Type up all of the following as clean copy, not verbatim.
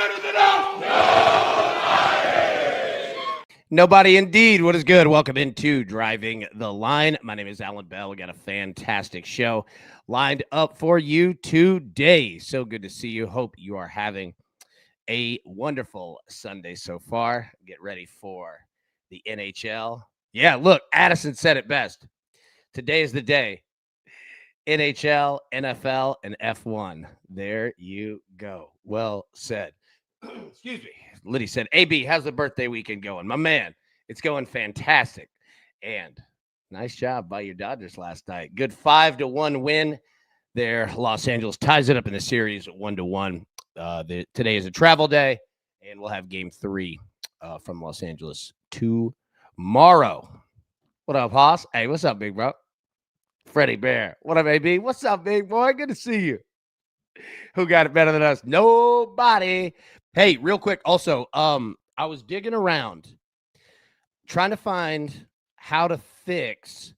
better than us? Nobody indeed. What is good? Welcome into Driving the Line. My name is Alan Bell. We got a fantastic show lined up for you today. So good to see you. Hope you are having a wonderful Sunday so far. Get ready for the NHL. Yeah, look, Addison said it best. Today is the day. NHL, NFL, and F1. There you go. Well said. Excuse me. Liddy said, AB, how's the birthday weekend going? My man, it's going fantastic. And nice job by your Dodgers last night. Good 5-1 win there. Los Angeles ties it up in the series 1-1. Today is a travel day, and we'll have game 3 from Los Angeles tomorrow. What up, Hoss? Hey, what's up, big bro? Freddie Bear. What up, AB? What's up, big boy? Good to see you. Who got it better than us? Nobody. Hey, real quick. Also, I was digging around trying to find how to fix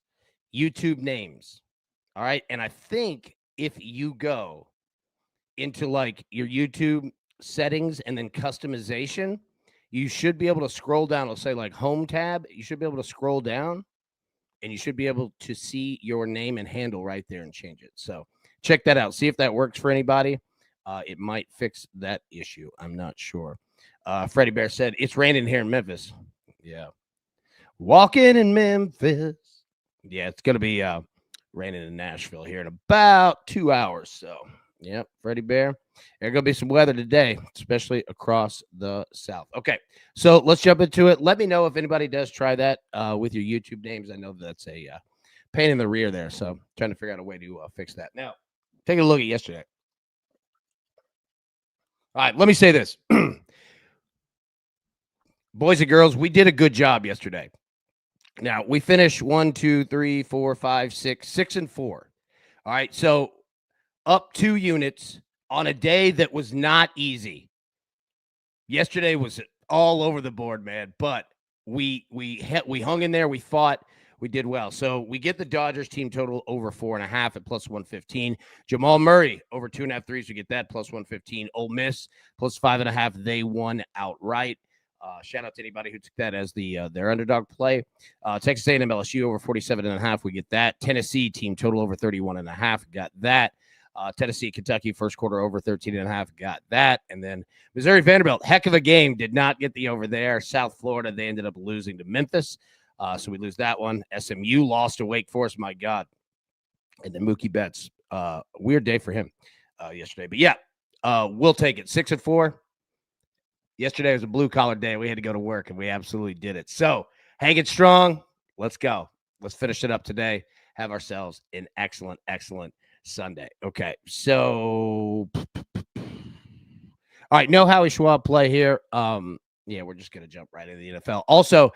YouTube names. All right. And I think if you go into like your YouTube settings and then customization, you should be able to scroll down. It'll say like home tab. You should be able to scroll down and you should be able to see your name and handle right there and change it. So check that out. See if that works for anybody. It might fix that issue. I'm not sure. Freddie Bear said, it's raining here in Memphis. Yeah. Walking in Memphis. Yeah, it's going to be raining in Nashville here in about 2 hours. So, yep, Freddie Bear. There's going to be some weather today, especially across the South. Okay, so let's jump into it. Let me know if anybody does try that with your YouTube names. I know that's a pain in the rear there, so I'm trying to figure out a way to fix that. Now, take a look at yesterday. All right, let me say this. Boys and girls, we did a good job yesterday. Now, we finished 1, 2, 3, 4, 5, 6 and 4. All right, so up 2 units on a day that was not easy. Yesterday was all over the board, man, but we hung in there, we fought. We did well. So we get the Dodgers team total over 4.5 at plus 115. Jamal Murray over 2.5 threes. We get that plus 115. Ole Miss plus 5.5. They won outright. Shout out to anybody who took that as their underdog play. Texas A&M LSU over 47.5. We get that. Tennessee team total over 31.5. Got that. Tennessee, Kentucky, first quarter over 13.5. Got that. And then Missouri Vanderbilt, heck of a game. Did not get the over there. South Florida, they ended up losing to Memphis. So we lose that one. SMU lost to Wake Forest. My God. And then Mookie Betts. Weird day for him yesterday. But yeah, we'll take it. 6 and 4. Yesterday was a blue-collar day. We had to go to work, and we absolutely did it. So hang it strong. Let's go. Let's finish it up today. Have ourselves an excellent, excellent Sunday. Okay, so all right, no Howie Schwab play here. Yeah, we're just going to jump right into the NFL. Also,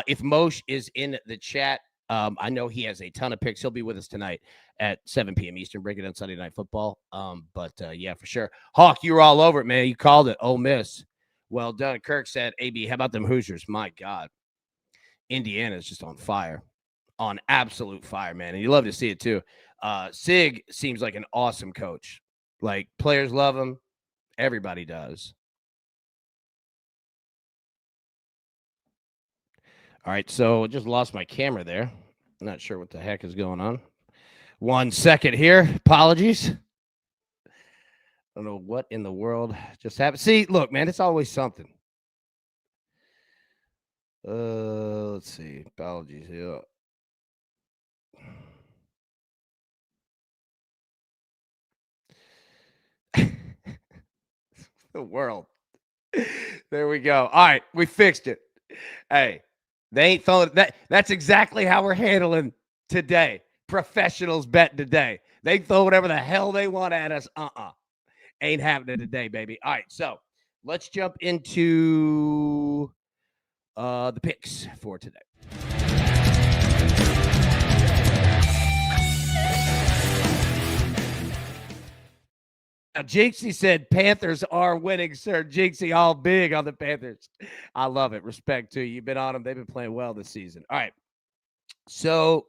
if Moshe is in the chat, I know he has a ton of picks. He'll be with us tonight at 7 p.m. Eastern, breaking down Sunday Night Football. But yeah, for sure. Hawk, you were all over it, man. You called it. Ole Miss. Well done. Kirk said, AB, how about them Hoosiers? My God. Indiana is just on fire. On absolute fire, man. And you love to see it, too. Sig seems like an awesome coach. Like, players love him. Everybody does. All right, so I just lost my camera there. I'm not sure what the heck is going on. 1 second here. Apologies. I don't know what in the world just happened. See, look, man, it's always something. Let's see. Apologies here. The world. There we go. All right, we fixed it. Hey, they ain't throwing that. That's exactly how we're handling today. Professionals bet today. They throw whatever the hell they want at us. Ain't happening today, baby. All right, so let's jump into the picks for today. Now, Jinxie said Panthers are winning, sir. Jinxie all big on the Panthers. I love it. Respect to you. You've been on them. They've been playing well this season. All right. So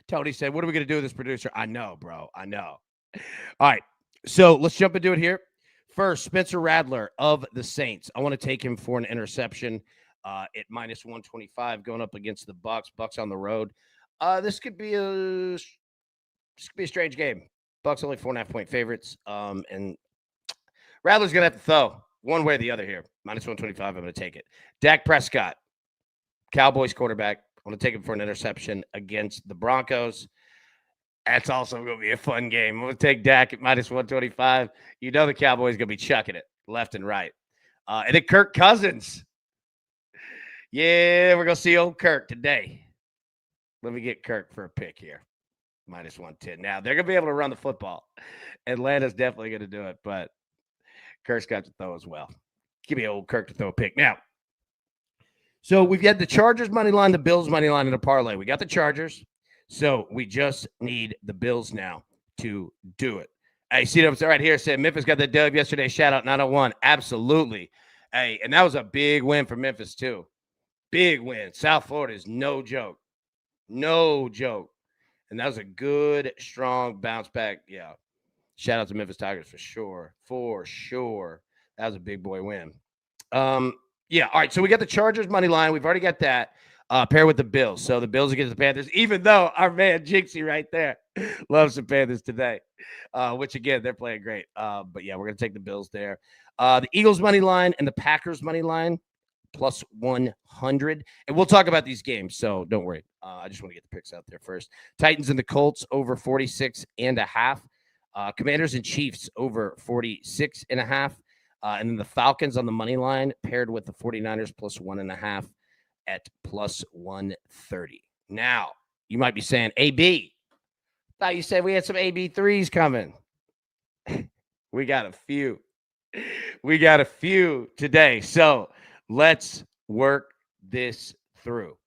Tony said, what are we going to do with this producer? I know, bro. I know. All right. So let's jump into it here. First, Spencer Rattler of the Saints. I want to take him for an interception at minus 125 going up against the Bucks. Bucks on the road. This could be a strange game. Bucks only 4.5-point favorites. And Rattler's gonna have to throw one way or the other here. Minus 125. I'm gonna take it. Dak Prescott, Cowboys quarterback. I want to take him for an interception against the Broncos. That's also going to be a fun game. I'm going to take Dak at minus 125. You know the Cowboys going to be chucking it left and right. And then Kirk Cousins. Yeah, we're going to see old Kirk today. Let me get Kirk for a pick here. Minus 110. Now, they're going to be able to run the football. Atlanta's definitely going to do it, but Kirk's got to throw as well. Give me old Kirk to throw a pick. Now, so we've got the Chargers money line, the Bills money line, and a parlay. We got the Chargers. So we just need the Bills now to do it. Hey, see what's right here. Said Memphis got the dub yesterday. Shout out 901. Absolutely. Hey, and that was a big win for Memphis too. Big win. South Florida is no joke. No joke. And that was a good, strong bounce back. Yeah. Shout out to Memphis Tigers for sure. For sure. That was a big boy win. Yeah. All right. So we got the Chargers money line. We've already got that. Pair with the Bills. So the Bills against the Panthers, even though our man Jinxie right there loves the Panthers today, which again, they're playing great. But yeah, we're going to take the Bills there. The Eagles money line and the Packers money line plus 100. And we'll talk about these games. So don't worry. I just want to get the picks out there first. Titans and the Colts over 46.5. Commanders and Chiefs over 46.5. And then the Falcons on the money line paired with the 49ers plus 1.5. At plus 130. Now, you might be saying, AB, thought you said we had some AB3s coming. We got a few. We got a few today. So let's work this through.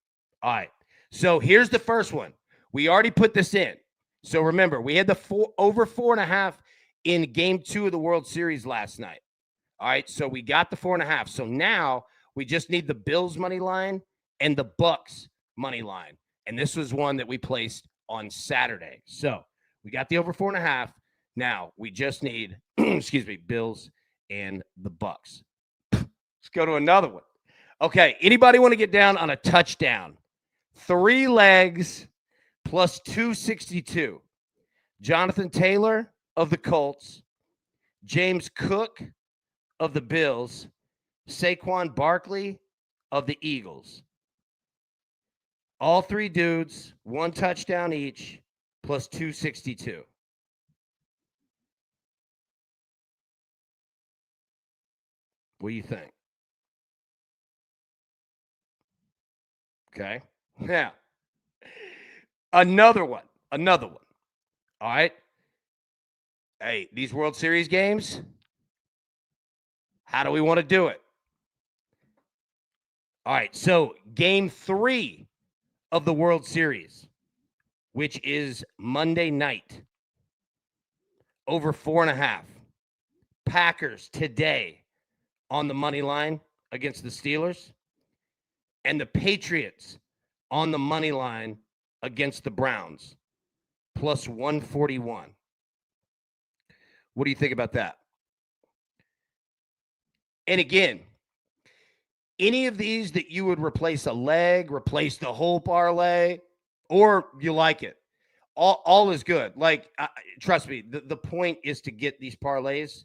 All right. So here's the first one. We already put this in. So remember, we had the over 4.5 in game 2 of the World Series last night. All right. So we got the 4.5. So now we just need the Bills money line and the Bucks money line. And this was one that we placed on Saturday. So we got the over 4.5. Now we just need, Bills and the Bucks. Let's go to another one. Okay. Anybody want to get down on a touchdown? 3 legs plus 262. Jonathan Taylor of the Colts, James Cook of the Bills, Saquon Barkley of the Eagles. All 3 dudes, 1 touchdown each, plus 262. What do you think? Okay. Now, another one. All right. Hey, these World Series games, how do we want to do it? All right. So, game 3 of the World Series, which is Monday night, over 4.5. Packers today on the money line against the Steelers, and the Patriots on the money line against the Browns, plus 141. What do you think about that? And again, any of these that you would replace a leg, replace the whole parlay, or you like it, all is good. Like, trust me, the point is to get these parlays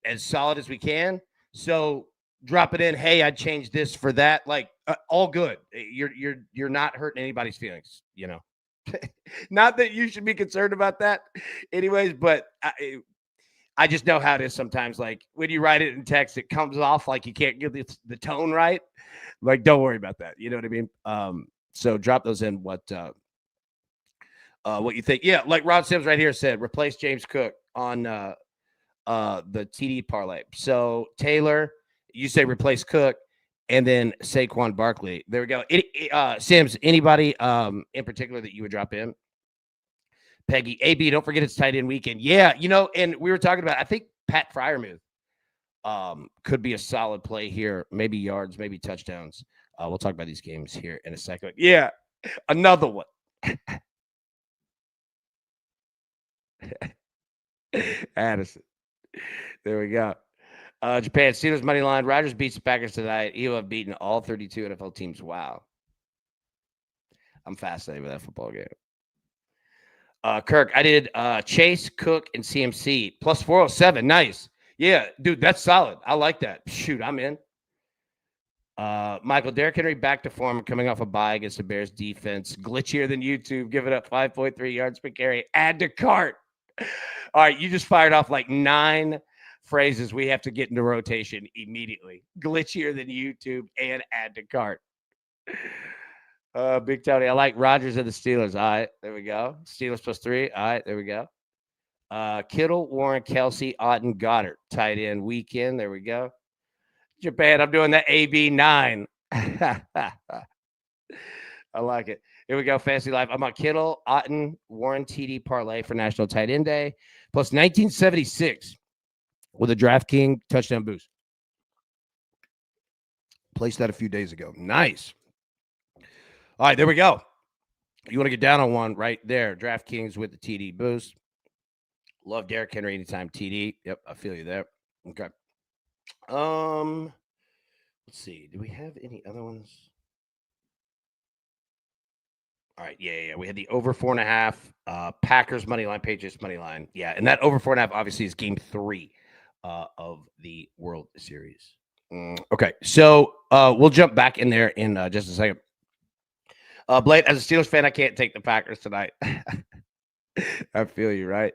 as solid as we can. So drop it in. Hey, I'd change this for that. Like, all good. You're not hurting anybody's feelings, you know. Not that you should be concerned about that, anyways. But I just know how it is sometimes. Like when you write it in text, it comes off like you can't get the tone right. Like, don't worry about that. You know what I mean? So drop those in. What you think? Yeah, like Rob Sims right here said, replace James Cook on the TD parlay. So Taylor, you say replace Cook, and then Saquon Barkley. There we go. Sims, anybody in particular that you would drop in? Peggy, AB, don't forget it's tight end weekend. Yeah, you know, and we were talking about, I think Pat Freiermuth could be a solid play here. Maybe yards, maybe touchdowns. We'll talk about these games here in a second. Yeah, another one. Addison. There we go. Japan Steelers money line. Rodgers beats the Packers tonight. He will have beaten all 32 NFL teams. Wow. I'm fascinated with that football game. Kirk, I did Chase, Cook, and CMC plus 407. Nice. Yeah, dude, that's solid. I like that. Shoot, I'm in. Michael, Derrick Henry back to form, coming off a bye against the Bears defense. Glitchier than YouTube, giving up 5.3 yards per carry. Add to cart. All right, you just fired off like 9 phrases we have to get into rotation immediately. Glitchier than YouTube and add to cart. Big Tony, I like Rodgers and the Steelers. All right, there we go. Steelers plus 3. All right, there we go. Kittle, Warren, Kelsey, Otten, Goddard. Tight end weekend. There we go. Japan, I'm doing the AB9. I like it. Here we go. Fantasy Life. I'm on Kittle, Otten, Warren, TD parlay for National Tight End Day. Plus 1976 with a DraftKings touchdown boost. Placed that a few days ago. Nice. All right, there we go. You want to get down on one right there. DraftKings with the TD boost. Love Derrick Henry anytime TD. Yep, I feel you there. Okay. Let's see. Do we have any other ones? All right, yeah. We had the over 4.5. Packers money line, Patriots money line. Yeah, and that over 4.5 obviously is game 3 of the World Series. Okay, so we'll jump back in there in just a second. Blade, as a Steelers fan, I can't take the Packers tonight. I feel you, right?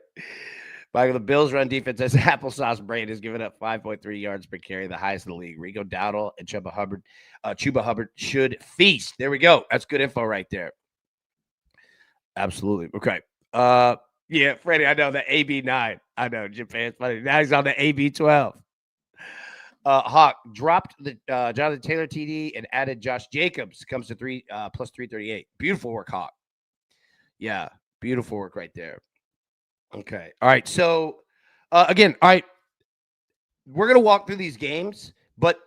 Michael, the Bills run defense as applesauce brain is giving up 5.3 yards per carry, the highest in the league. Rico Dowdle and Chuba Hubbard should feast. There we go. That's good info right there. Absolutely. Okay. Yeah, Freddie, I know the AB9. I know Japan's funny. Now he's on the AB12. Hawk dropped the Jonathan Taylor TD and added Josh Jacobs. Comes to plus 338. Beautiful work, Hawk. Yeah, beautiful work right there. Okay. All right. So, again, all right, we're going to walk through these games, but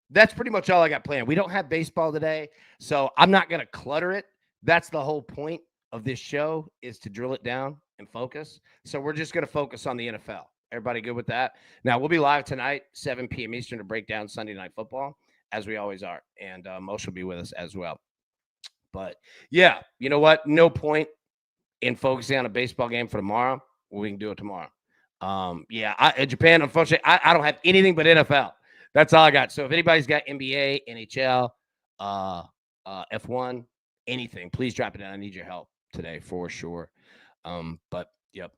that's pretty much all I got planned. We don't have baseball today, so I'm not going to clutter it. That's the whole point of this show, is to drill it down and focus. So we're just going to focus on the NFL. Everybody good with that? Now, we'll be live tonight, 7 p.m. Eastern, to break down Sunday Night Football, as we always are. And Moshe will be with us as well. But, yeah, you know what? No point in focusing on a baseball game for tomorrow. We can do it tomorrow. In Japan, unfortunately, I don't have anything but NFL. That's all I got. So if anybody's got NBA, NHL, F1, anything, please drop it in. I need your help today for sure. But yep.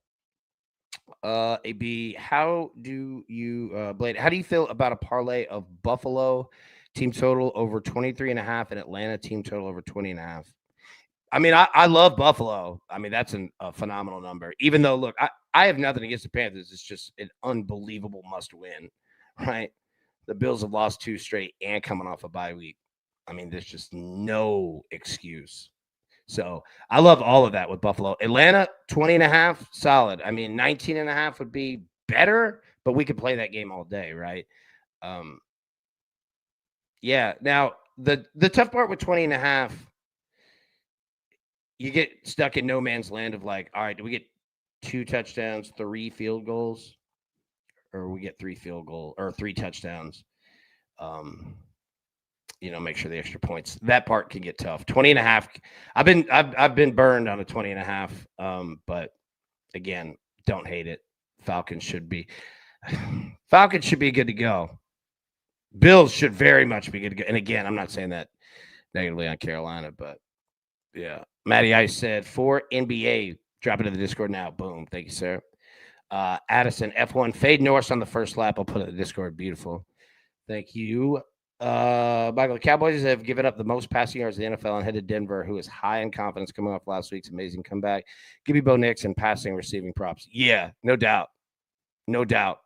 AB, how do you Blade? How do you feel about a parlay of Buffalo team total over 23.5 and Atlanta team total over 20.5? I mean, I love Buffalo. I mean, that's a phenomenal number. Even though, look, I have nothing against the Panthers. It's just an unbelievable must win, right? The Bills have lost 2 straight and coming off a bye week. I mean, there's just no excuse. So I love all of that with Buffalo. Atlanta, 20.5, solid. I mean, 19.5 would be better, but we could play that game all day, right? Yeah. Now, the tough part with 20.5, you get stuck in no man's land of like, all right, do we get 2 touchdowns, 3 field goals, or we get 3 field goal or 3 touchdowns? Make sure the extra points. That part can get tough. 20.5. I've been burned on a 20.5. But again, don't hate it. Falcons should be good to go. Bills should very much be good to go. And again, I'm not saying that negatively on Carolina, but yeah. Matty Ice said, for NBA, drop it in the Discord now. Boom. Thank you, sir. Addison, F1, fade Norris on the first lap. I'll put it in the Discord. Beautiful. Thank you. Michael, the Cowboys have given up the most passing yards in the NFL and headed Denver, who is high in confidence coming off last week's amazing comeback. Give me Bo Nix and passing receiving props. Yeah, no doubt. No doubt.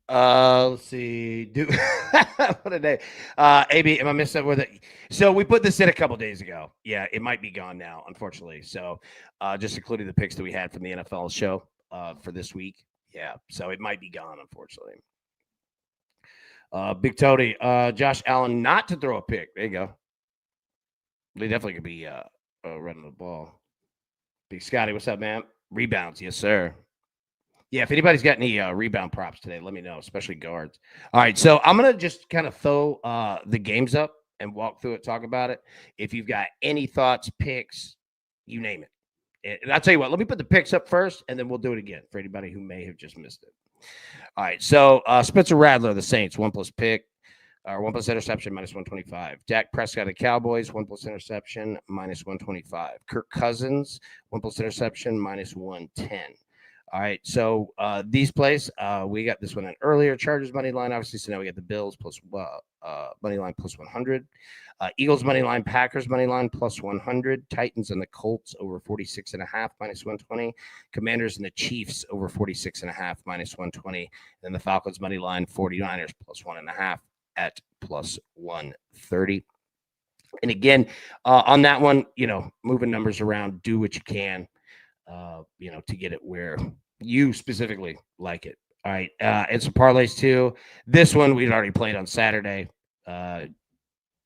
Let's see. What a day. AB, am I missing with it? So we put this in a couple days ago. Yeah, it might be gone now, unfortunately. So just including the picks that we had from the NFL show for this week. Yeah, so it might be gone, unfortunately. Big Tony, Josh Allen not to throw a pick. There you go. They definitely could be running the ball. Big Scotty, what's up, man? Rebounds, yes, sir. Yeah, if anybody's got any rebound props today, let me know, especially guards. All right, so I'm gonna just kind of throw the games up and walk through it, talk about it. If you've got any thoughts, picks, you name it. And I'll tell you what, let me put the picks up first, and then we'll do it again for anybody who may have just missed it. All right, so Spencer Rattler, the Saints, 1+ pick, or 1+ interception, -125. Dak Prescott, the Cowboys, 1+ interception, -125. Kirk Cousins, 1+ interception, -110. All right, so these plays, we got this one in earlier. Chargers money line, obviously. So now we got the Bills plus money line plus 100. Eagles money line, Packers money line plus 100. Titans and the Colts over 46.5 -120. Commanders and the Chiefs over 46.5 -120. And then the Falcons money line, 49ers plus 1.5 at plus 130. And again, on that one, moving numbers around, do what you can. To get it where you specifically like it. All right. And some parlays too. This one we'd already played on Saturday.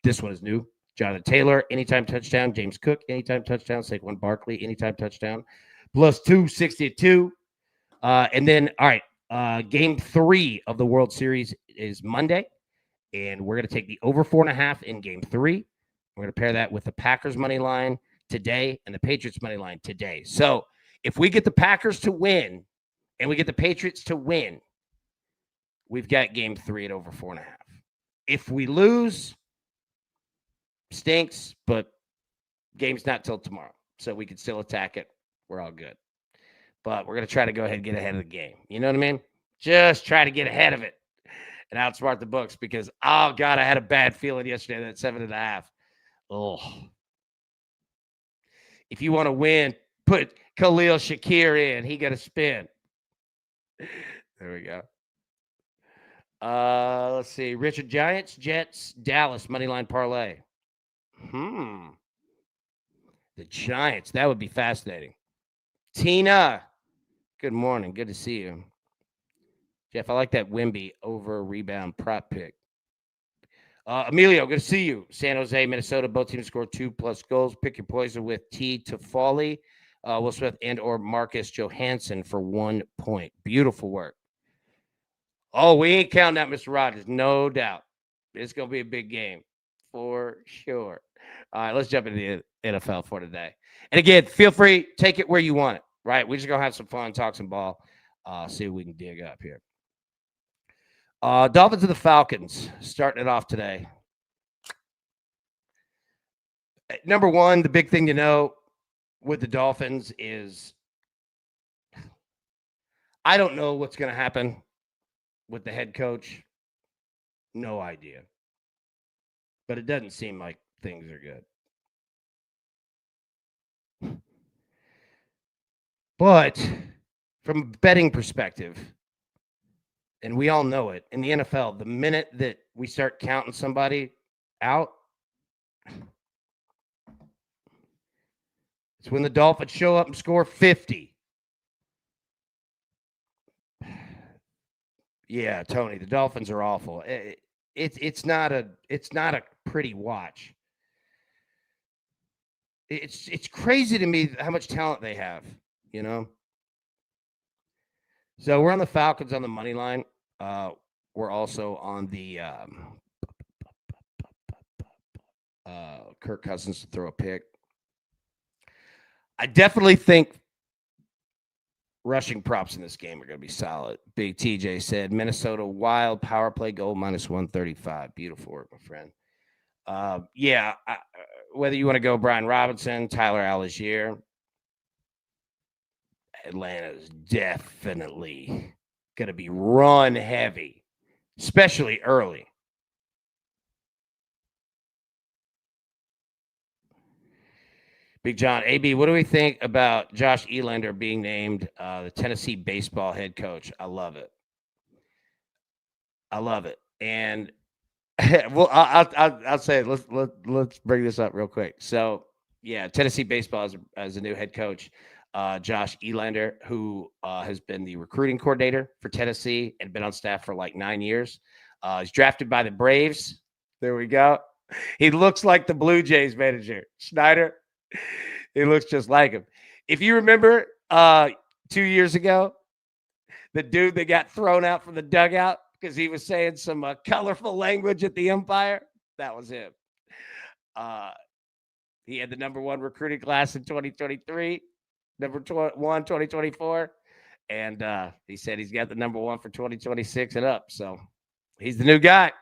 This one is new. Jonathan Taylor, anytime touchdown. James Cook, anytime touchdown. Saquon Barkley, anytime touchdown. Plus 262. And then, all right, game 3 of the World Series is Monday. And we're going to take the over 4.5 in game 3. We're going to pair that with the Packers money line today and the Patriots money line today. So if we get the Packers to win and we get the Patriots to win, we've got game 3 at over 4.5. If we lose, stinks, but game's not till tomorrow. So we can still attack it. We're all good. But we're going to try to go ahead and get ahead of the game. You know what I mean? Just try to get ahead of it and outsmart the books because, oh, God, I had a bad feeling yesterday that 7.5. Oh. If you want to win, put Khalil Shakir in. He got a spin. There we go. Let's see. Richard, Giants, Jets, Dallas, moneyline parlay. The Giants. That would be fascinating. Tina, good morning. Good to see you. Jeff, I like that Wimby over rebound prop pick. Emilio, good to see you. San Jose, Minnesota, both teams scored 2+ goals. Pick your poison with T. Toffoli, Will Smith, and or Marcus Johansson for 1 point. Beautiful work. Oh, we ain't counting out Mr. Rogers, no doubt. It's going to be a big game for sure. All right, let's jump into the NFL for today. And again, feel free, take it where you want it, right? We're just going to have some fun, talk some ball, see what we can dig up here. Dolphins and the Falcons, starting it off today. Number one, the big thing to know with the Dolphins is I don't know what's going to happen with the head coach. No idea. But it doesn't seem like things are good. But from a betting perspective, and we all know it, in the NFL, the minute that we start counting somebody out, it's when the Dolphins show up and score 50. Yeah, Tony, the Dolphins are awful. It's not a pretty watch. It's crazy to me how much talent they have, you know. So we're on the Falcons on the money line. We're also on the Kirk Cousins to throw a pick. I definitely think rushing props in this game are going to be solid. Big TJ said Minnesota Wild power play goal -135. Beautiful work, my friend. Whether you want to go Brian Robinson, Tyler Algier, Atlanta's definitely going to be run heavy, especially early. Big John, AB, what do we think about Josh Elander being named the Tennessee baseball head coach? I love it. And well, I'll say let's bring this up real quick. So yeah, Tennessee baseball as a new head coach, Josh Elander, who has been the recruiting coordinator for Tennessee and been on staff for like 9 years. He's drafted by the Braves. There we go. He looks like the Blue Jays manager, Schneider. He looks just like him. If you remember 2 years ago, the dude that got thrown out from the dugout because he was saying some colorful language at the umpire. That was him. He had the number one recruiting class in 2023, number 2024. And he said he's got the number one for 2026 and up. So he's the new guy.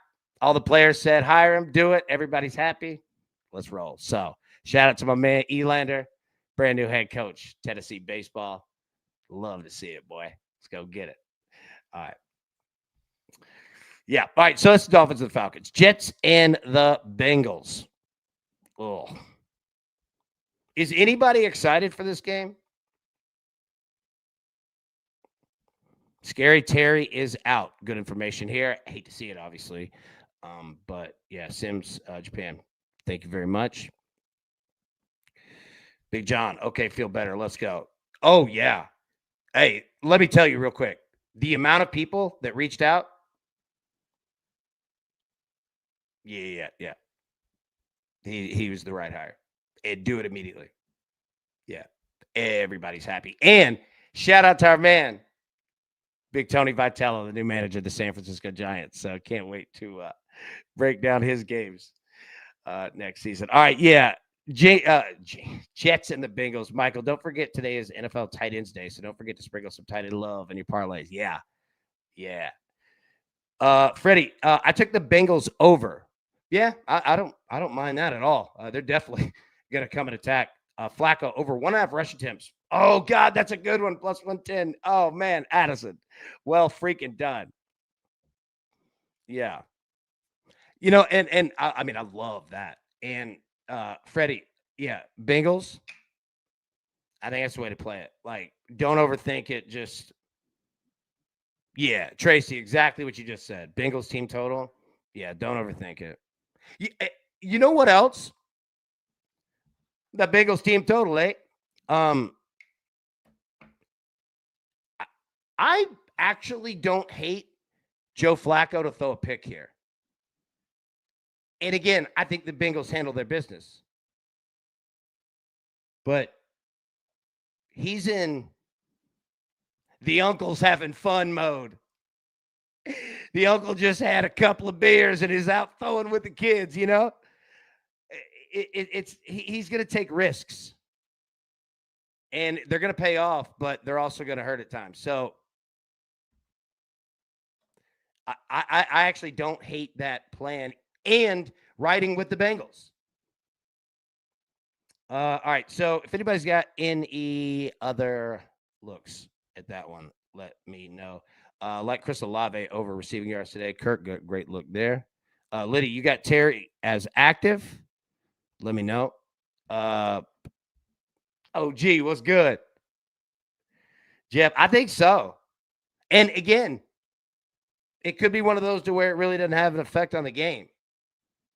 All the players said, hire him, do it. Everybody's happy. Let's roll. So shout out to my man, Elander, brand new head coach, Tennessee baseball. Love to see it, boy. Let's go get it. All right. Yeah. All right. So it's the Dolphins and the Falcons. Jets and the Bengals. Oh. Is anybody excited for this game? Scary Terry is out. Good information here. I hate to see it, obviously. But yeah, Sims, Japan. Thank you very much. Big John. Okay, feel better. Let's go. Oh, yeah. Hey, let me tell you real quick. The amount of people that reached out. Yeah. He was the right hire. And do it immediately. Yeah. Everybody's happy. And shout out to our man, Big Tony Vitello, the new manager of the San Francisco Giants. So can't wait to break down his games next season. All right, yeah. Jets and the Bengals. Michael, don't forget today is NFL Tight Ends Day, so don't forget to sprinkle some tight end love in your parlays. Yeah. Freddie, I took the Bengals over. Yeah, I don't mind that at all. They're definitely gonna come and attack. Flacco over 1.5 rush attempts. Oh God, that's a good one. Plus 110. Oh man, Addison. Well freaking done. Yeah. And I mean, I love that. And Freddie, yeah, Bengals. I think that's the way to play it. Like, don't overthink it. Just, yeah, Tracy, exactly what you just said. Bengals team total. Yeah, don't overthink it. You know what else? The Bengals team total, eh? I actually don't hate Joe Flacco to throw a pick here. And again, I think the Bengals handle their business. But he's in the uncle's having fun mode. The uncle just had a couple of beers and is out throwing with the kids, you know? He's going to take risks. And they're going to pay off, but they're also going to hurt at times. So I actually don't hate that plan and riding with the Bengals. All right. So if anybody's got any other looks at that one, let me know. Like Chris Olave over receiving yards today. Kirk, great look there. Liddy, you got Terry as active. Let me know. Oh, gee, what's good? Jeff, I think so. And again, it could be one of those to where it really doesn't have an effect on the game.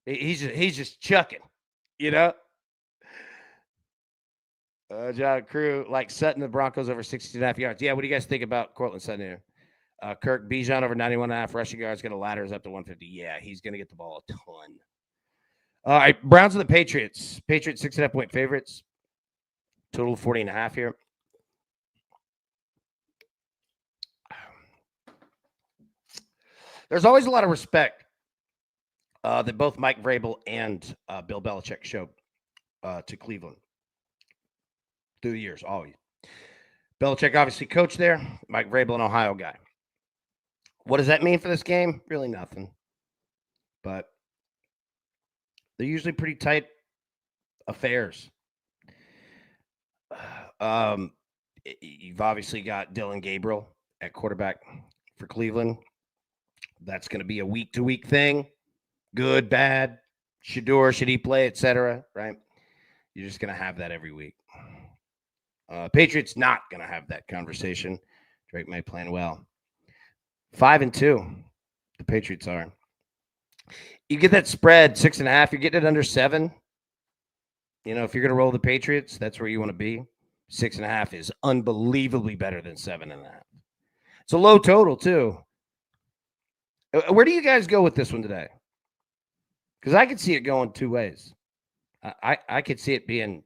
He's just chucking, you know? John Crew, like Sutton, the Broncos over 62.5 yards. Yeah, what do you guys think about Cortland Sutton here? Kirk Bijan over 91.5 rushing yards, going to ladders up to 150. Yeah, he's going to get the ball a ton. All right, Browns and the Patriots. Patriots 6.5 point favorites. Total 40.5 here. There's always a lot of respect that both Mike Vrabel and Bill Belichick showed to Cleveland through the years, always. Belichick obviously coached there. Mike Vrabel, an Ohio guy. What does that mean for this game? Really nothing. But they're usually pretty tight affairs. You've obviously got Dylan Gabriel at quarterback for Cleveland. That's going to be a week-to-week thing. Good, bad, should he play, etc. Right? You're just going to have that every week. Patriots not going to have that conversation. Drake may play well. 5-2. The Patriots are. You get that spread 6.5. You're getting it under 7. You know, if you're going to roll the Patriots, that's where you want to be. 6.5 is unbelievably better than 7.5. It's a low total too. Where do you guys go with this one today? Because I could see it going two ways. I could see it being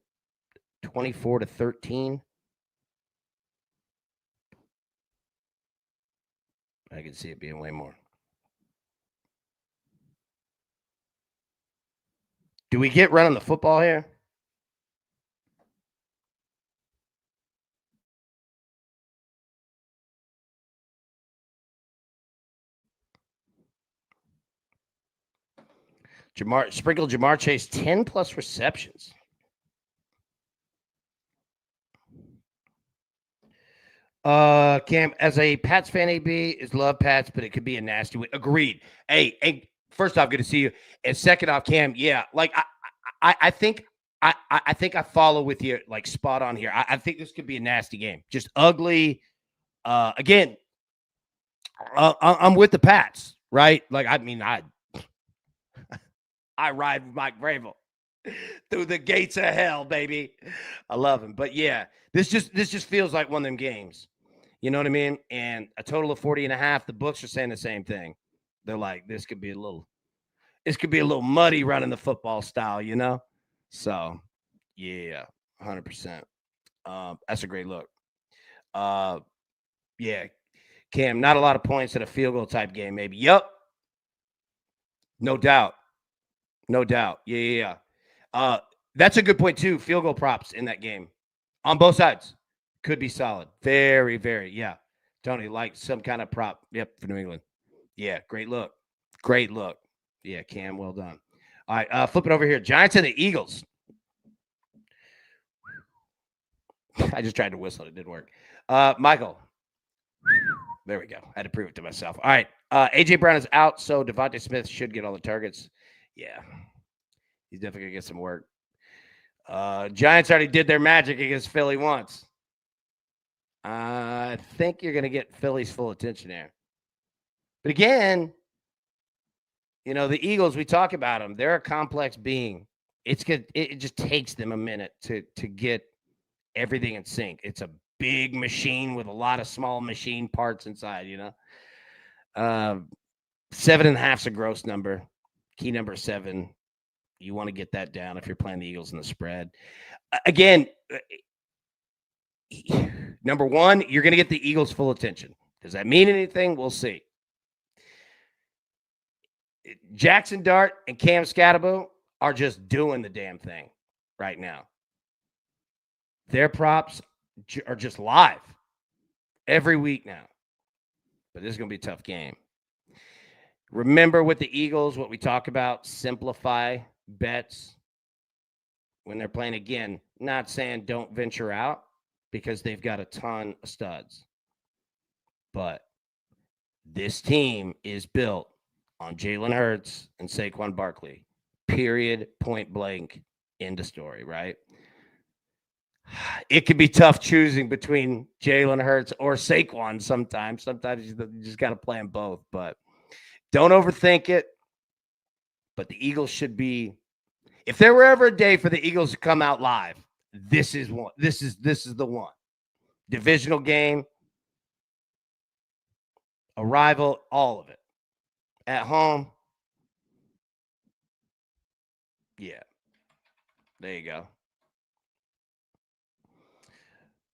24-13. I can see it being way more. Do we get running the football here? Jamar Chase 10 plus receptions. Cam, as a Pats fan, AB is love Pats, but it could be a nasty way. Agreed. Hey, first off, good to see you. And second off, Cam, yeah, like I think I think I follow with you like spot on here. I think this could be a nasty game, just ugly. Again, I'm with the Pats, right? Like I mean, I ride with Mike Vrabel through the gates of hell, baby. I love him, but yeah, this just feels like one of them games. You know what I mean? And a total of 40 and a half. The books are saying the same thing. They're like, this could be a little muddy running the football style, you know? So yeah, 100%. That's a great look. Yeah, Cam, not a lot of points in a field goal type game, maybe. Yup. No doubt. No doubt. Yeah. That's a good point too. Field goal props in that game on both sides could be solid. Very, very. Yeah. Tony, like some kind of prop. Yep, for New England. Yeah, great look. Great look. Yeah, Cam, well done. All right, flip it over here. Giants and the Eagles. I just tried to whistle. It didn't work. Michael. There we go. I had to prove it to myself. All right. A.J. Brown is out, so Devontae Smith should get all the targets. Yeah. He's definitely going to get some work. Giants already did their magic against Philly once. I think you're going to get Philly's full attention there. But again, you know, the Eagles, we talk about them. They're a complex being. It's good. It just takes them a minute to get everything in sync. It's a big machine with a lot of small machine parts inside, you know. 7.5 is a gross number. Key number 7. You want to get that down if you're playing the Eagles in the spread. Again, number 1, you're going to get the Eagles full attention. Does that mean anything? We'll see. Jackson Dart and Cam Scatterbo are just doing the damn thing right now. Their props are just live every week now. But this is going to be a tough game. Remember with the Eagles, what we talk about, simplify bets when they're playing. Again, not saying don't venture out because they've got a ton of studs. But this team is built on Jalen Hurts and Saquon Barkley. Period, point blank, end of story, right? It can be tough choosing between Jalen Hurts or Saquon sometimes. Sometimes you just got to play them both, but don't overthink it. But the Eagles should be, if there were ever a day for the Eagles to come out live, this is one. This is the one. Divisional game, a rival, all of it. At home, yeah. There you go.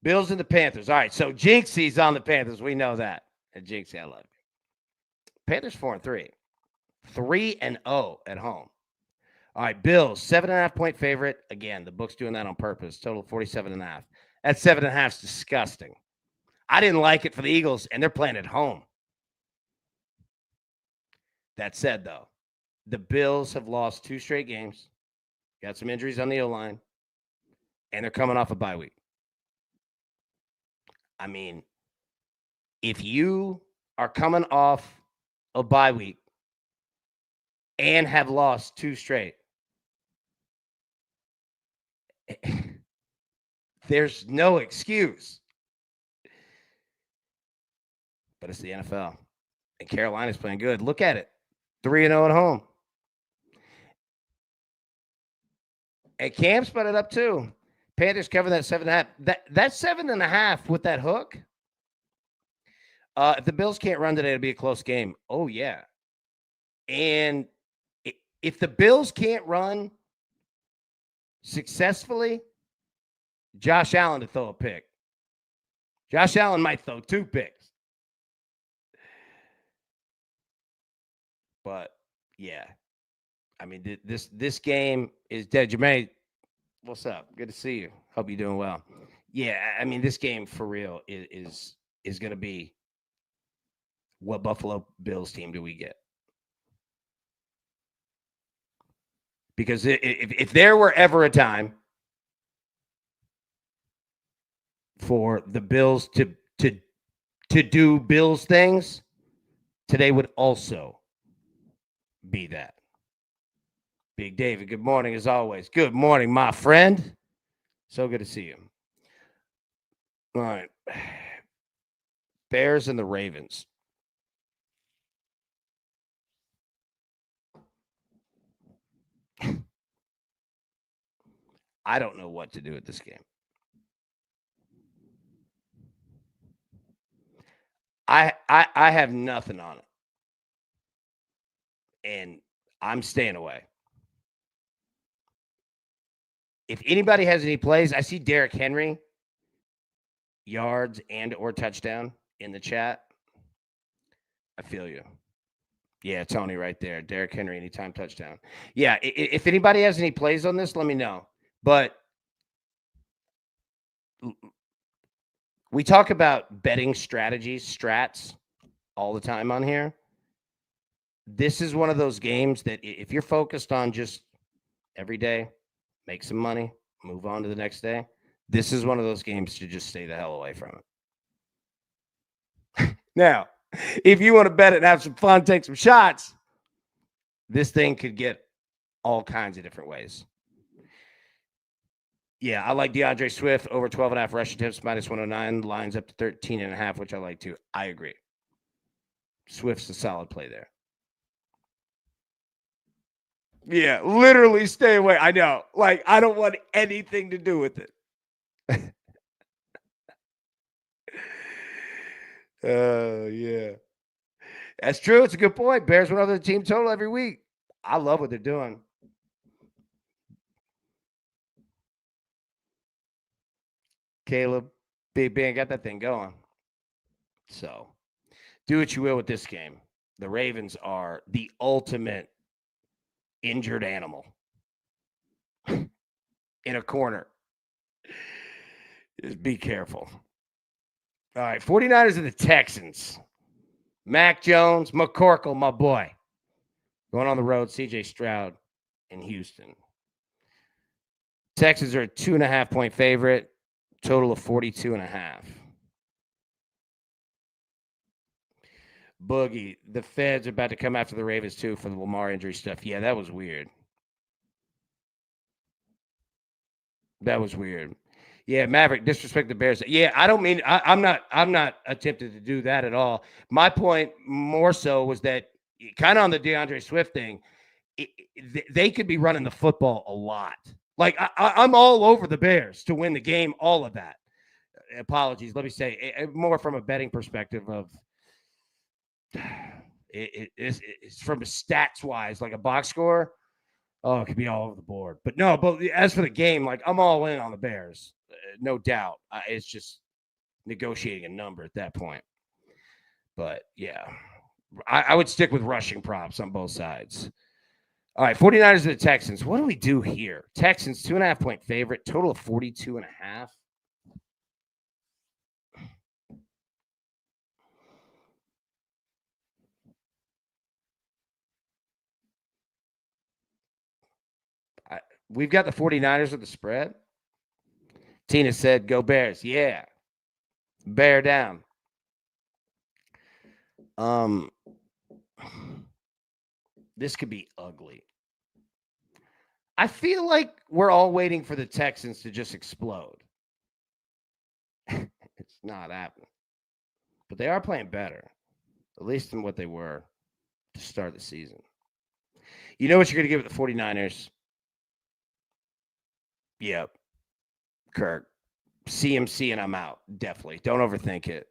Bills and the Panthers. All right, so Jinxie's on the Panthers. We know that. And Jinxie, I love you. Panthers 4-3. 3-0 at home. All right, Bills, 7.5 point favorite. Again, the book's doing that on purpose. Total 47.5. That 7.5 is disgusting. I didn't like it for the Eagles, and they're playing at home. That said, though, the Bills have lost 2 straight games. Got some injuries on the O-line, and they're coming off a bye week. I mean, if you are coming off a bye week and have lost 2 straight, there's no excuse. But it's the NFL. And Carolina's playing good. Look at it. 3-0 at home. And Cam spun it up too. Panthers cover that 7.5. That 7.5 with that hook. If the Bills can't run today, it'll be a close game. Oh, yeah. And if the Bills can't run successfully, Josh Allen to throw a pick. Josh Allen might throw 2 picks. But yeah, I mean, this game is dead. Jermaine, what's up? Good to see you. Hope you're doing well. Yeah, I mean, this game for real is going to be what Buffalo Bills team do we get? Because if there were ever a time for the Bills to do Bills things, today would also be that. Big David, good morning as always. Good morning, my friend. So good to see you. All right. Bears and the Ravens. I don't know what to do with this game. I have nothing on it. And I'm staying away. If anybody has any plays, I see Derrick Henry, yards and or touchdown in the chat. I feel you. Yeah, Tony right there. Derrick Henry, anytime touchdown. Yeah, if anybody has any plays on this, let me know. But we talk about betting strategies, strats, all the time on here. This is one of those games that if you're focused on just every day, make some money, move on to the next day, this is one of those games to just stay the hell away from it. Now, if you want to bet it and have some fun, take some shots, this thing could get all kinds of different ways. Yeah, I like DeAndre Swift over 12.5 rushing attempts, minus 109, lines up to 13.5, which I like too. I agree. Swift's a solid play there. Yeah, literally stay away. I know. Like, I don't want anything to do with it. Yeah. That's true. It's a good point. Bears went over the team total every week. I love what they're doing. Caleb, Big Ben got that thing going. So, do what you will with this game. The Ravens are the ultimate injured animal in a corner. Just be careful. All right, 49ers and the Texans. Mac Jones, McCorkle, my boy. Going on the road, CJ Stroud in Houston. Texans are a 2.5-point favorite, total of 42.5. Boogie, the Feds are about to come after the Ravens too for the Lamar injury stuff. Yeah, that was weird. That was weird. Yeah, Maverick, disrespect the Bears. Yeah, I don't mean I'm not attempting to do that at all. My point more so was that kind of on the DeAndre Swift thing, they could be running the football a lot. Like I'm all over the Bears to win the game, all of that. Apologies, let me say more from a betting perspective of it's from a stats wise, like a box score. Oh, it could be all over the board. But no, but as for the game, like I'm all in on the Bears, no doubt. It's just negotiating a number at that point. But yeah, I would stick with rushing props on both sides. All right, 49ers and the Texans. What do we do here? Texans, 2.5-point favorite, total of 42.5. We've got the 49ers with the spread. Tina said, go Bears. Yeah. Bear down. This could be ugly. I feel like we're all waiting for the Texans to just explode. It's not happening. But they are playing better, at least than what they were to start the season. You know what you're going to give the 49ers? Yep. Kirk. CMC and I'm out. Definitely. Don't overthink it.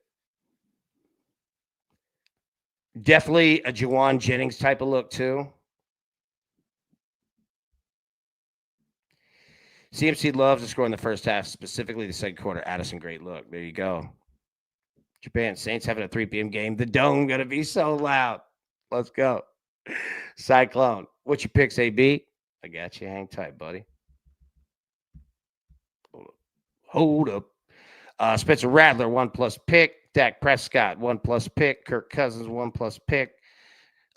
Definitely a Juwan Jennings type of look, too. CMC loves to score in the first half, specifically the second quarter. Addison, great look. There you go. Japan Saints having a 3 p.m. game. The dome going to be so loud. Let's go. Cyclone. What's your picks, AB? I got you. Hang tight, buddy. Hold up. Spencer Rattler, 1+ pick. Dak Prescott, 1+ pick. Kirk Cousins, 1+ pick.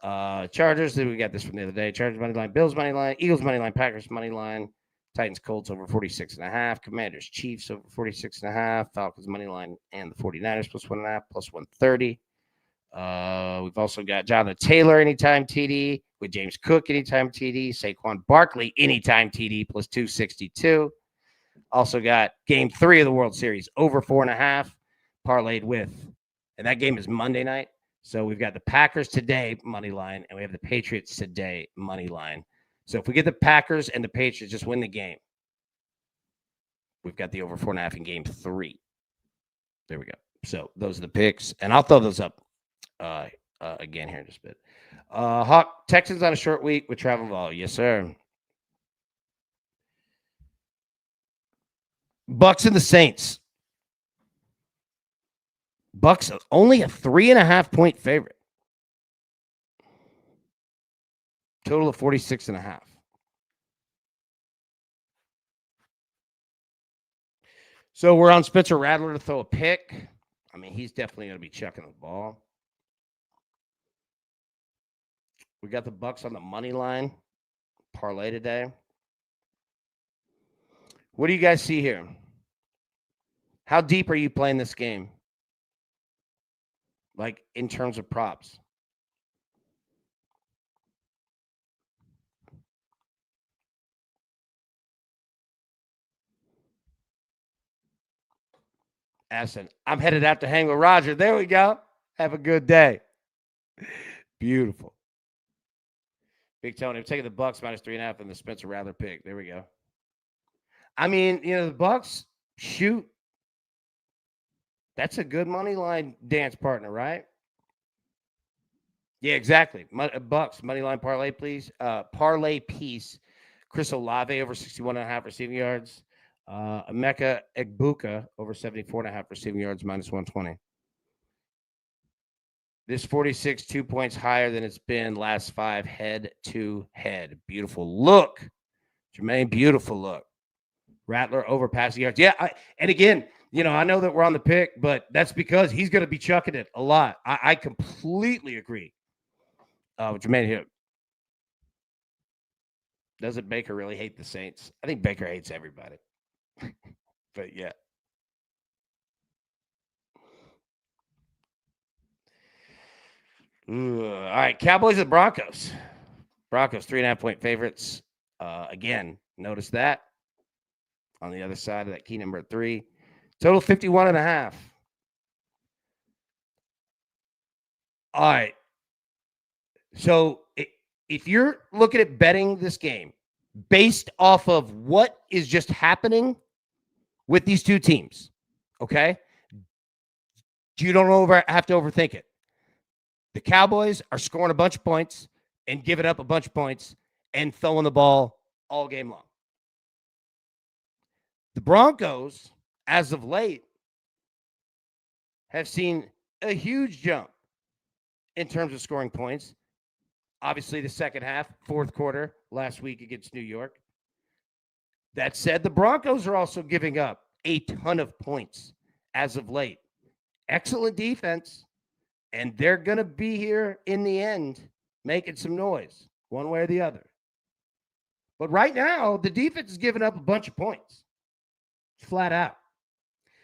Chargers, we got this from the other day. Chargers money line, Bills money line, Eagles money line, Packers money line, Titans Colts over 46.5, Commanders Chiefs over 46.5, Falcons money line, and the 49ers +1.5, +130. We've also got Jonathan Taylor anytime TD with James Cook anytime TD, Saquon Barkley anytime TD +262. Also got game 3 of the World Series over 4.5 parlayed with, and that game is Monday night. So we've got the Packers today money line, and we have the Patriots today money line. So if we get the Packers and the Patriots just win the game, we've got the over 4.5 in game 3. There we go. So those are the picks, and I'll throw those up again here in just a bit. Hawk Texans on a short week with travel vol. Yes, sir. Bucks and the Saints. Bucks only a 3.5-point favorite. Total of 46.5. So we're on Spencer Rattler to throw a pick. I mean, he's definitely going to be chucking the ball. We got the Bucks on the money line parlay today. What do you guys see here? How deep are you playing this game? Like in terms of props? Aston, I'm headed out to hang with Roger. There we go. Have a good day. Beautiful. Big Tony, I'm taking the Bucks -3.5 and the Spencer Rattler pick. There we go. I mean, the Bucks, shoot. That's a good money line dance partner, right? Yeah, exactly. Bucks, money line parlay, please. Parlay piece. Chris Olave over 61.5 receiving yards. Emeka Egbuka over 74.5 receiving yards, -120. This 46, 2 points higher than it's been last 5 head to head. Beautiful look. Jermaine, beautiful look. Rattler over passing yards. Yeah, and again, I know that we're on the pick, but that's because he's going to be chucking it a lot. I completely agree. Jermaine here. Doesn't Baker really hate the Saints? I think Baker hates everybody. But yeah. All right, Cowboys and Broncos. Broncos 3.5-point favorites. Again, notice that on the other side of that key number 3. Total 51.5. All right. So if you're looking at betting this game based off of what is just happening with these two teams, okay, you don't have to overthink it. The Cowboys are scoring a bunch of points and giving up a bunch of points and throwing the ball all game long. The Broncos, as of late, have seen a huge jump in terms of scoring points. Obviously, the second half, fourth quarter, last week against New York. That said, the Broncos are also giving up a ton of points as of late. Excellent defense, and they're going to be here in the end making some noise one way or the other. But right now, the defense is giving up a bunch of points, flat out.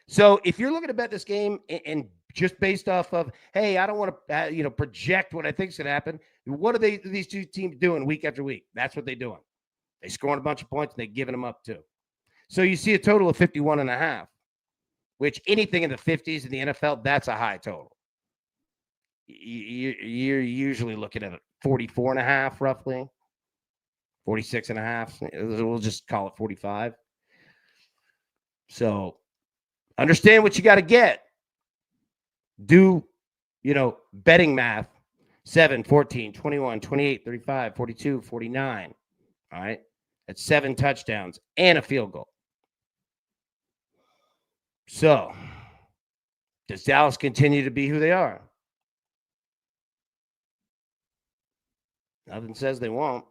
So if you're looking to bet this game and just based off of, hey, I don't want to project what I think is going to happen, what are these two teams doing week after week? That's what they're doing. They scoring a bunch of points and they're giving them up too. So you see a total of 51.5, which anything in the 50s in the NFL, that's a high total. You're usually looking at 44.5 roughly, 46.5. We'll just call it 45. So understand what you got to get. Do, betting math. 7, 14, 21, 28, 35, 42, 49. All right. That's 7 touchdowns and a field goal. So does Dallas continue to be who they are? Nothing says they won't.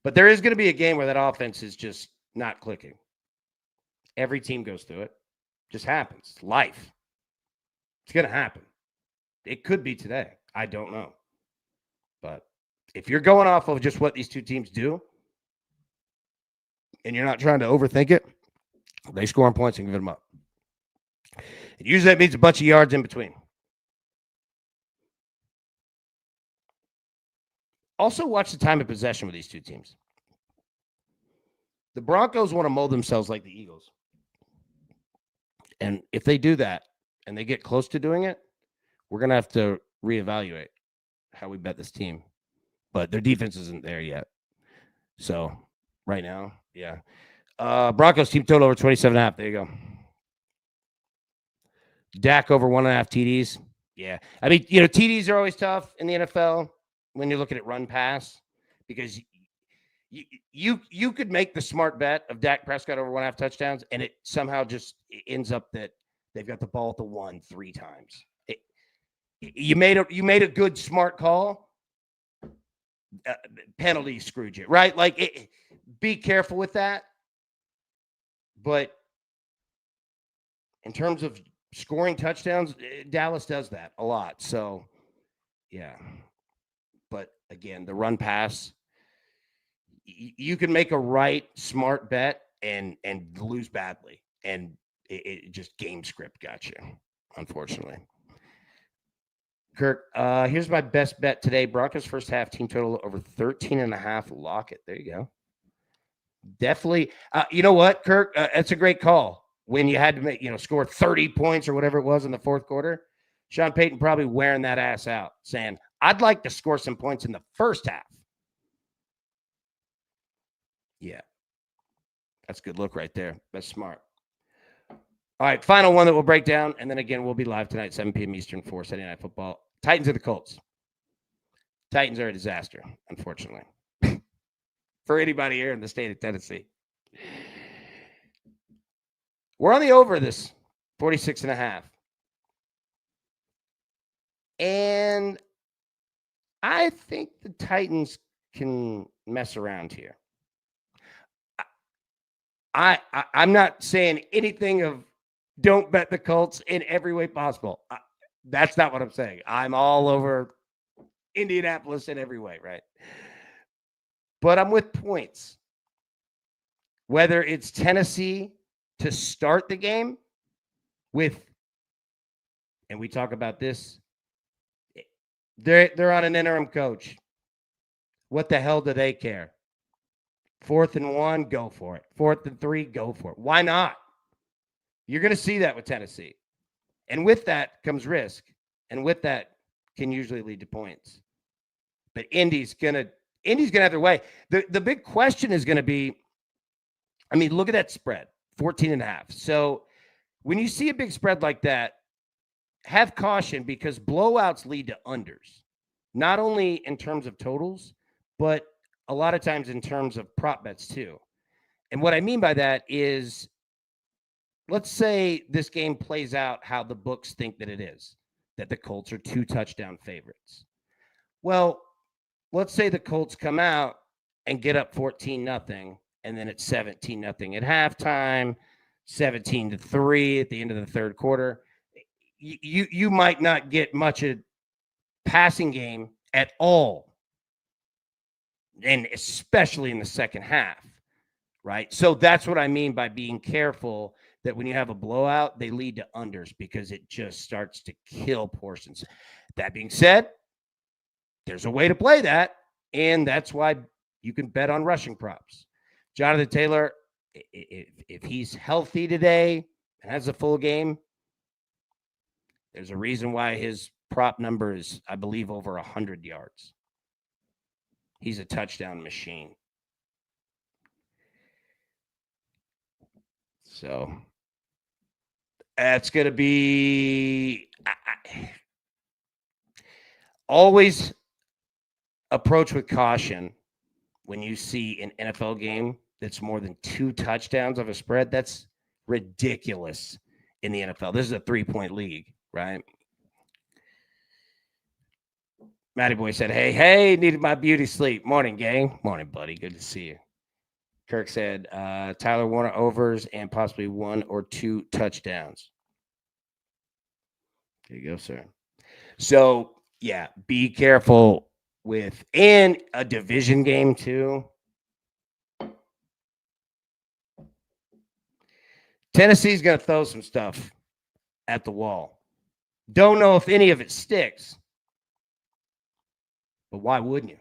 But there is going to be a game where that offense is just not clicking. Every team goes through it. Just happens. Life. It's going to happen. It could be today. I don't know. But if you're going off of just what these two teams do and you're not trying to overthink it, they score on points and give them up. And usually that means a bunch of yards in between. Also, watch the time of possession with these two teams. The Broncos want to mold themselves like the Eagles. And if they do that and they get close to doing it, we're going to have to reevaluate how we bet this team. But their defense isn't there yet. So right now, yeah. Broncos team total over 27.5. There you go. Dak over 1.5 TDs. Yeah. I mean, TDs are always tough in the NFL when you're looking at run pass because you could make the smart bet of Dak Prescott over 1.5 touchdowns, and it somehow just ends up that they've got the ball at the 1 3 times. You made a good smart call. Penalty screwed you, right? Like, be careful with that. But in terms of scoring touchdowns, Dallas does that a lot. So, yeah. But again, the run pass, you can make a right, smart bet and lose badly. And it just game script got you, unfortunately. Kirk, here's my best bet today. Broncos first half team total over 13.5. Lock it. There you go. Definitely. You know what, Kirk? That's a great call. When you had to make, score 30 points or whatever it was in the fourth quarter, Sean Payton probably wearing that ass out, saying, I'd like to score some points in the first half. Yeah. That's a good look right there. That's smart. All right, final one that we'll break down, and then again, we'll be live tonight, 7 p.m. Eastern for Sunday Night Football. Titans or the Colts? Titans are a disaster, unfortunately, for anybody here in the state of Tennessee. We're on the over this 46.5. And I think the Titans can mess around here. I'm not saying anything of don't bet the Colts in every way possible. That's not what I'm saying. I'm all over Indianapolis in every way, right? But I'm with points. Whether it's Tennessee to start the game with, and we talk about this, they're on an interim coach. What the hell do they care? 4th and 1, go for it. 4th and 3, go for it. Why not? You're going to see that with Tennessee. And with that comes risk. And with that can usually lead to points. But Indy's going to have their way. The big question is going to be, I mean, look at that spread, 14.5. So when you see a big spread like that, have caution because blowouts lead to unders. Not only in terms of totals, but a lot of times in terms of prop bets too. And what I mean by that is, let's say this game plays out how the books think that it is, that the Colts are 2 touchdown favorites. Well, let's say the Colts come out and get up 14-0, and then it's 17-0 at halftime, 17-3 at the end of the third quarter. You might not get much of passing game at all, and especially in the second half, right? So that's what I mean by being careful that when you have a blowout, they lead to unders because it just starts to kill portions. That being said, there's a way to play that, and that's why you can bet on rushing props. Jonathan Taylor, if he's healthy today and has a full game, there's a reason why his prop number is, I believe, over 100 yards. He's a touchdown machine. So that's going to be always approach with caution when you see an NFL game that's more than 2 touchdowns of a spread. That's ridiculous in the NFL. This is a 3-point league, right? Matty Boy said, hey, needed my beauty sleep. Morning, gang. Morning, buddy. Good to see you. Kirk said, Tyler Warner overs and possibly 1 or 2 touchdowns. There you go, sir. So, yeah, be careful with, and a division game too. Tennessee's going to throw some stuff at the wall. Don't know if any of it sticks, but why wouldn't you?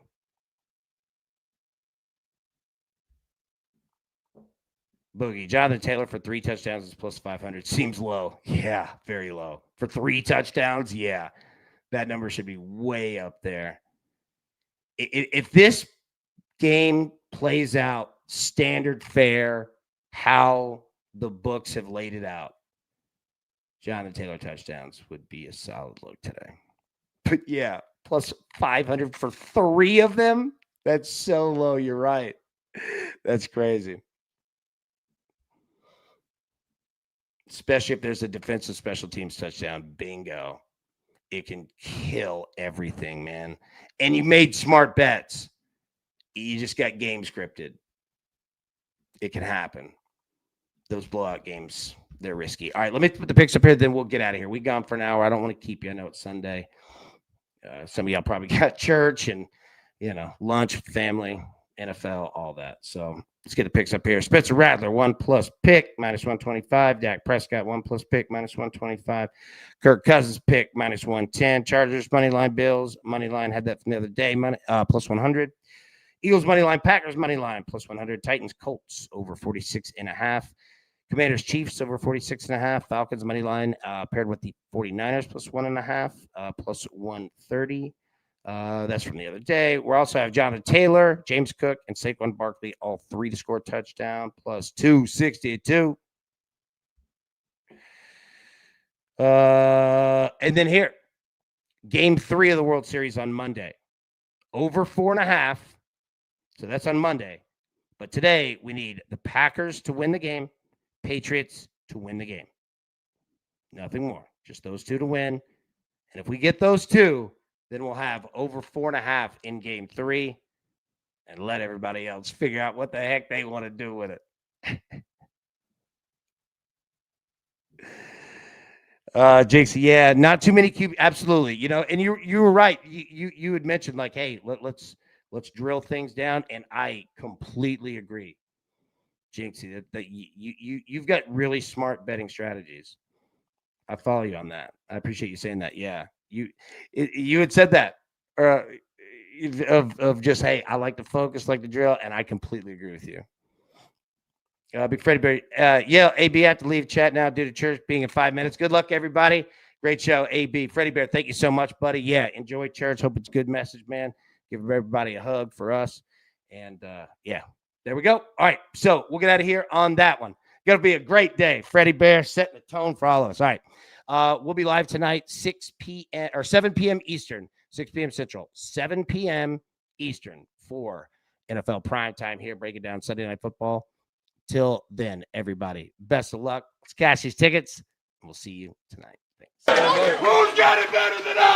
Boogie, Jonathan Taylor for 3 touchdowns is plus 500. Seems low. Yeah, very low. For 3 touchdowns, yeah. That number should be way up there. If this game plays out standard fare, how the books have laid it out, Jonathan Taylor touchdowns would be a solid look today. But yeah, plus 500 for 3 of them? That's so low. You're right. That's crazy. Especially if there's a defensive special teams touchdown. Bingo. It can kill everything, man. And you made smart bets. You just got game scripted. It can happen. Those blowout games, they're risky. All right, let me put the picks up here, then we'll get out of here. We gone for an hour. I don't want to keep you. I know it's Sunday. Some of y'all probably got church and, lunch, family, NFL, all that. So let's get the picks up here. Spencer Rattler, 1+ pick, minus 125. Dak Prescott, 1+ pick, minus 125. Kirk Cousins, pick, minus 110. Chargers, money line. Bills, money line. Had that from the other day, plus 100. Eagles, money line. Packers, money line, plus 100. Titans, Colts, over 46.5. Commanders, Chiefs, over 46.5. Falcons, money line, paired with the 49ers, plus 1.5, plus 130. That's from the other day. We also have Jonathan Taylor, James Cook, and Saquon Barkley, all 3 to score touchdown, plus 262. And then here, game 3 of the World Series on Monday. Over 4.5. So that's on Monday. But today, we need the Packers to win the game, Patriots to win the game. Nothing more. Just those 2 to win. And if we get those 2, then we'll have over 4.5 in game 3 and let everybody else figure out what the heck they want to do with it. Jakes, yeah, not too many QB. Absolutely. And you were right. You had mentioned like, hey, let's drill things down. And I completely agree. Jinxie, that you've got really smart betting strategies. I follow you on that. I appreciate you saying that. Yeah, you had said that of just, hey, I like to focus, like to drill, and I completely agree with you. Big Freddie Berry. Yeah, AB, I have to leave chat now due to church being in 5 minutes. Good luck, everybody. Great show, AB. Freddie Bear, thank you so much, buddy. Yeah, enjoy church. Hope it's a good message, man. Give everybody a hug for us. And, yeah. There we go. All right, so we'll get out of here on that one. Going to be a great day. Freddie Bear setting the tone for all of us. All right, we'll be live tonight, 6 p.m. or 7 p.m. Eastern, 6 p.m. Central, 7 p.m. Eastern for NFL primetime here, breaking down Sunday Night Football. Till then, everybody, best of luck. Let's cash these tickets, and we'll see you tonight. Thanks. Who's got it better than us?